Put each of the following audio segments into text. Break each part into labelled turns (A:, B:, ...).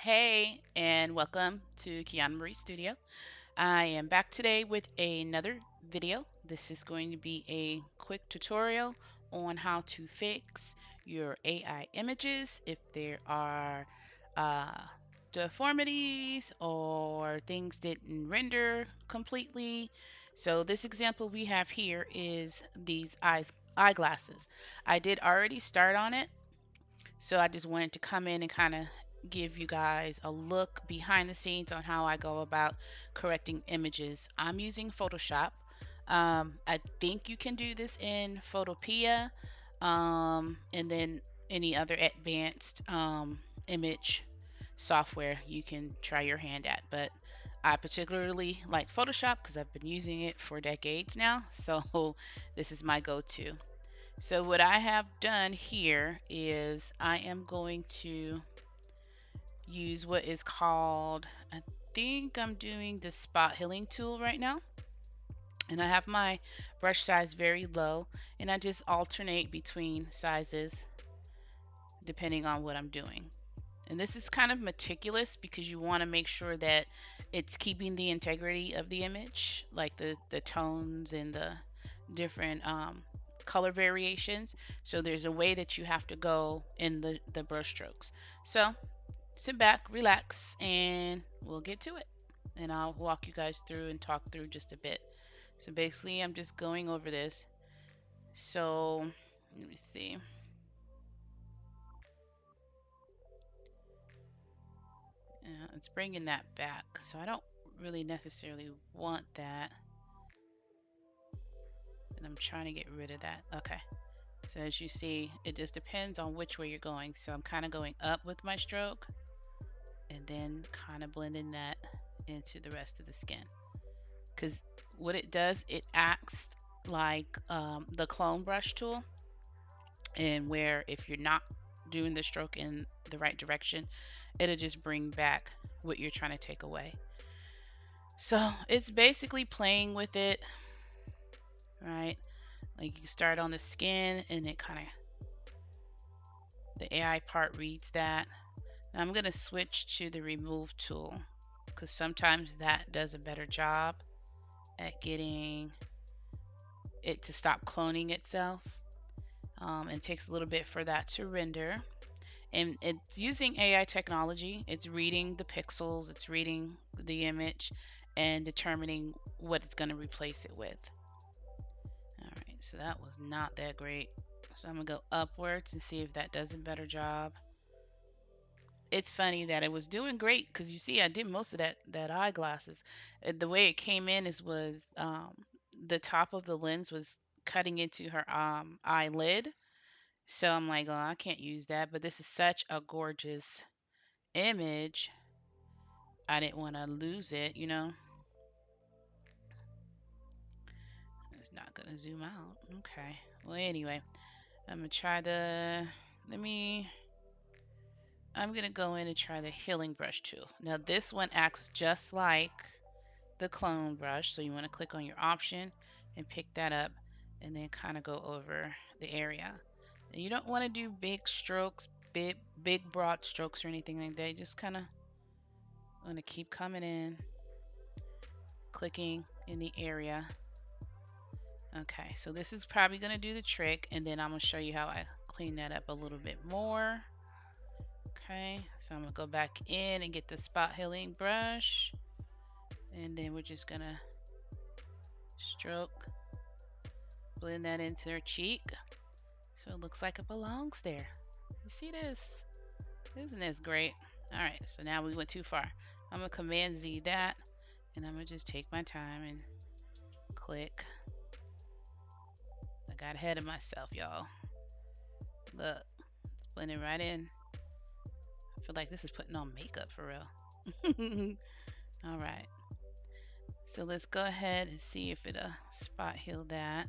A: Hey, and welcome to Kiana Marie Studio. I am back today with another video. This is going to be a quick tutorial on how to fix your AI images if there are uh, deformities or things didn't render completely. So this example we have here is these eyeglasses. I did already start on it, so I just wanted to come in and kind of give you guys a look behind the scenes on how I go about correcting images. I'm using Photoshop. I think you can do this in Photopea, and then any other advanced image software you can try your hand at. But I particularly like Photoshop because I've been using it for decades now. So this is my go-to. So what I have done here is I am going to use what is called, I think I'm doing the spot healing tool right now. And I have my brush size very low, and I just alternate between sizes depending on what I'm doing. And this is kind of meticulous because you want to make sure that it's keeping the integrity of the image, like the tones and the different color variations. So there's a way that you have to go in the brush strokes. So sit back, relax, and we'll get to it. And I'll walk you guys through and talk through just a bit. So basically, I'm just going over this. So let me see. It's bringing that back. So I don't really necessarily want that. And I'm trying to get rid of that. Okay. So as you see, it just depends on which way you're going. So I'm kind of going up with my stroke and then kind of blending that into the rest of the skin. Because what it does, it acts like the clone brush tool, and where if you're not doing the stroke in the right direction, it'll just bring back what you're trying to take away. So it's basically playing with it, right? Like you start on the skin and it kind of, the AI part reads that. Now I'm going to switch to the remove tool because sometimes that does a better job at getting it to stop cloning itself. And it takes a little bit for that to render. And it's using AI technology. It's reading the pixels, it's reading the image, and determining what it's going to replace it with. All right, so that was not that great. So I'm going to go upwards and see if that does a better job. It's funny that it was doing great because you see I did most of that eyeglasses. The way it came in was the top of the lens was cutting into her eyelid. So I'm like, oh, I can't use that. But this is such a gorgeous image. I didn't want to lose it, you know. It's not going to zoom out. Okay. Well, anyway, I'm going to try I'm going to go in and try the healing brush tool. Now, this one acts just like the clone brush. So you want to click on your option and pick that up and then kind of go over the area. And you don't want to do big strokes, big broad strokes or anything like that. You just kind of want to keep coming in, clicking in the area. Okay, so this is probably going to do the trick, and then I'm going to show you how I clean that up a little bit more. Okay, so I'm going to go back in and get the spot healing brush, and then we're just going to stroke, blend that into her cheek so it looks like it belongs there. You see this? Isn't this great? All right, so now we went too far. I'm going to Command Z that, and I'm going to just take my time and click. I got ahead of myself, y'all. Look, it's blending right in. I feel like this is putting on makeup for real. All right. So let's go ahead and see if it'll spot heal that.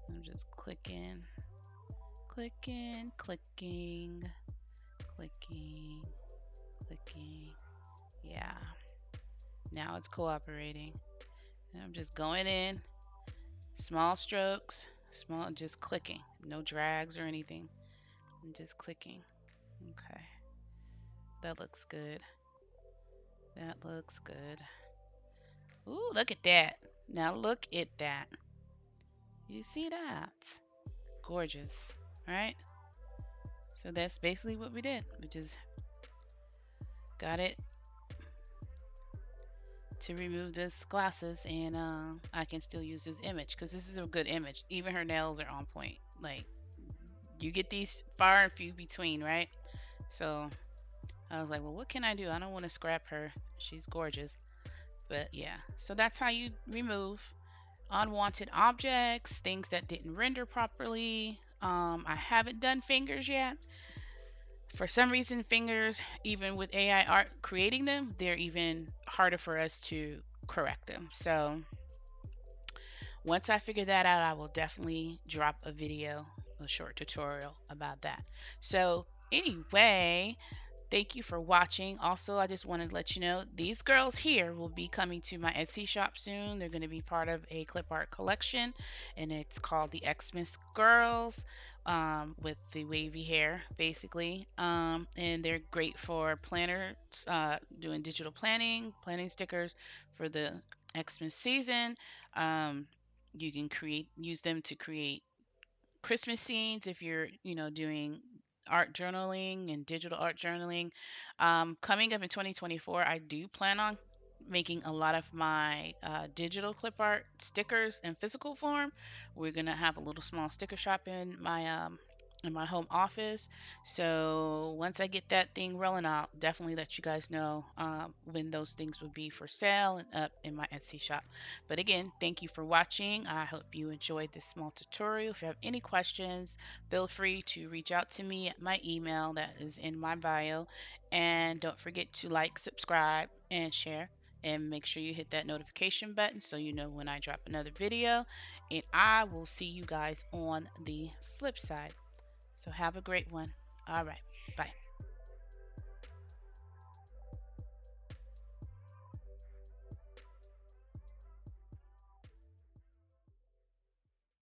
A: I'm just clicking, clicking, clicking, clicking, clicking. Yeah. Now it's cooperating. And I'm just going in, small strokes, just clicking. No drags or anything. I'm just clicking. Okay. That looks good. That looks good. Ooh, look at that. Now look at that. You see that? Gorgeous, right? So that's basically what we did. We just got it to remove this glasses, and I can still use this image because this is a good image. Even her nails are on point. Like, you get these far and few between, right? So I was like, well, what can I do? I don't want to scrap her. She's gorgeous. But yeah, so that's how you remove unwanted objects, things that didn't render properly. I haven't done fingers yet. For some reason, fingers, even with AI art creating them, they're even harder for us to correct them. So once I figure that out, I will definitely drop a video, a short tutorial about that. So anyway, thank you for watching. Also, I just wanted to let you know these girls here will be coming to my Etsy shop soon. They're going to be part of a clip art collection, and it's called the Xmas Girls, with the wavy hair, basically. And they're great for planners, doing digital planning stickers for the Xmas season. Um, you can use them to create Christmas scenes if you're, doing art journaling and digital art journaling. Coming up in 2024, I do plan on making a lot of my digital clip art stickers in physical form. We're gonna have a little small sticker shop in my home office. So once I get that thing rolling, I'll definitely let you guys know when those things will be for sale and up in my Etsy shop. But again, thank you for watching. I hope you enjoyed this small tutorial. If you have any questions, feel free to reach out to me at my email that is in my bio. And don't forget to like, subscribe, and share. And make sure you hit that notification button so you know when I drop another video. And I will see you guys on the flip side. So have a great one. All right. Bye.